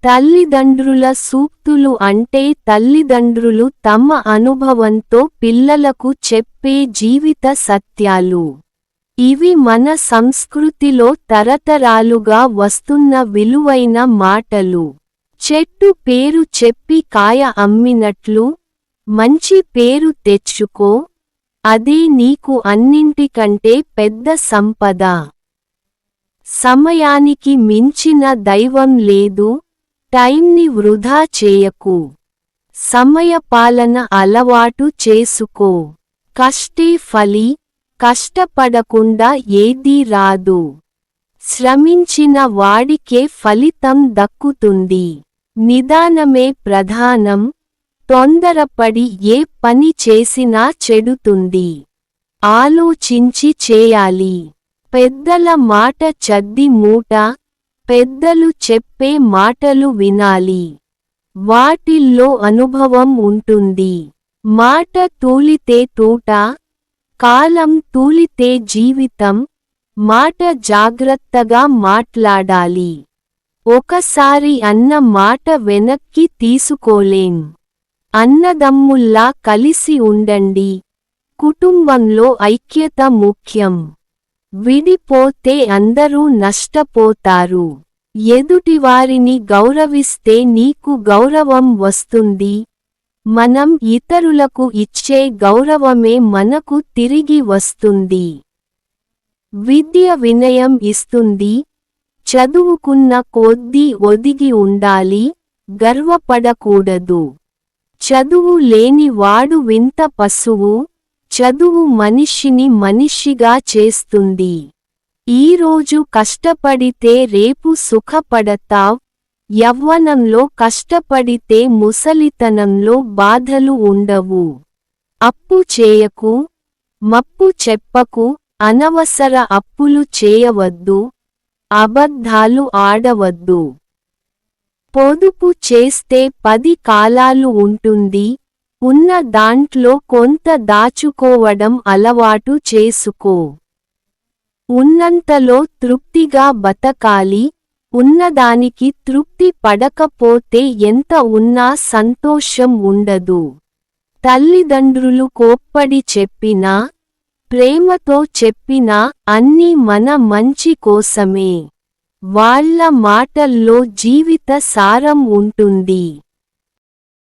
తల్లిదండ్రుల సూక్తులు అంటే తల్లిదండ్రులు తమ అనుభవంతో పిల్లలకు చెప్పే జీవిత సత్యాలు. ఇవి మన సంస్కృతిలో తరతరాలుగా వస్తున్న విలువైన మాటలు. చెట్టు పేరు చెప్పి కాయ అమ్మినట్లు, మంచి పేరు తెచ్చుకో, అదే నీకు అన్నింటికంటే పెద్ద సంపద. సమయానికి మించిన దైవం లేదు, టైంని వృధా చేయకు. సమయపాలన అలవాటు చేసుకో. కష్టే ఫలి, కష్టపడకుండా ఏదీ రాదు. శ్రమించిన వాడికే ఫలితం దక్కుతుంది. నిదానమే ప్రధానం, తొందరపడి ఏ పని చేసినా చెడుతుంది. ఆలోచించి చేయాలి. పెద్దల మాట చద్ది మూట, పెద్దలు చెప్పే మాటలు వినాలి. వాటిల్లో అనుభవం ఉంటుంది. మాట తూలితే తూట, కాలం తూలితే జీవితం. మాట జాగ్రత్తగా మాట్లాడాలి. ఒకసారి అన్న మాట వెనక్కి తీసుకోలేం. అన్నదమ్ముల్లా కలిసి ఉండండి. కుటుంబంలో ఐక్యత ముఖ్యం. విడిపోతే అందరూ నష్టపోతారు. ఎదుటివారిని గౌరవిస్తే నీకు గౌరవం వస్తుంది. మనం ఇతరులకు ఇచ్చే గౌరవమే మనకు తిరిగి వస్తుంది. విద్య వినయం ఇస్తుంది. చదువుకున్న కొద్దీ ఒదిగి ఉండాలి, గర్వపడకూడదు. చదువు లేని వాడు వింత పశువు. చదువు మనిషిని మనిషిగా చేస్తుంది. ఈరోజు కష్టపడితే రేపు సుఖపడతావ్. యవ్వనంలో కష్టపడితే ముసలితనంలో బాధలు ఉండవు. అప్పు చేయకు, మప్పు చెప్పకు. అనవసర అప్పులు చేయవద్దు, అబద్ధాలు ఆడవద్దు. పొదుపు చేస్తే 10 కాలాలు ఉంటుంది. ఉన్న దాంట్లో కొంత దాచుకోవడం అలవాటు చేసుకో. ఉన్నంతలో తృప్తిగా బతకాలి. ఉన్నదానికి తృప్తి పడకపోతే ఎంత ఉన్నా సంతోషం ఉండదు. తల్లిదండ్రులు కోప్పడి చెప్పినా, ప్రేమతో చెప్పినా అన్నీ మన మంచి కోసమే. వాళ్ళ మాటల్లో జీవిత సారం ఉంటుంది.